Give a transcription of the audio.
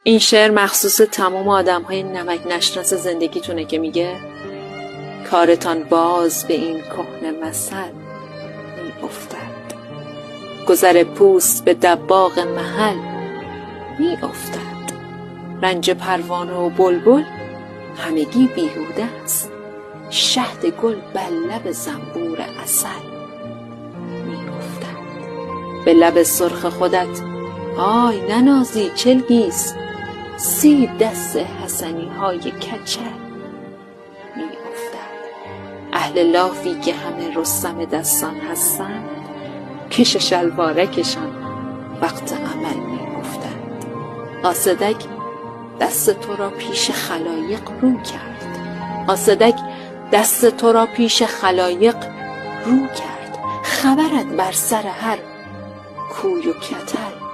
این شعر مخصوص تمام آدم‌های نمک نشناس زندگیتونه که میگه کارتان باز به این کهنه مثل می افتد. گذر پوست به دباغ محل می افتد. رنج پروانه و بلبل همگی بیهوده است. شهد گل بر لب زنبور عسل می افتد. به لب سرخ خودت آی ننازی چلگیست. سیب دست حسنی های کچل می افتد. اهل لافی که همه رستم دستان هستند کش شلوارکشان وقت عمل می افتد. قاصدک دست تو را پیش خلایق رو کرد. قاصدک دست تو را پیش خلایق رو کرد. خبرت بر سر هر کوی و کتل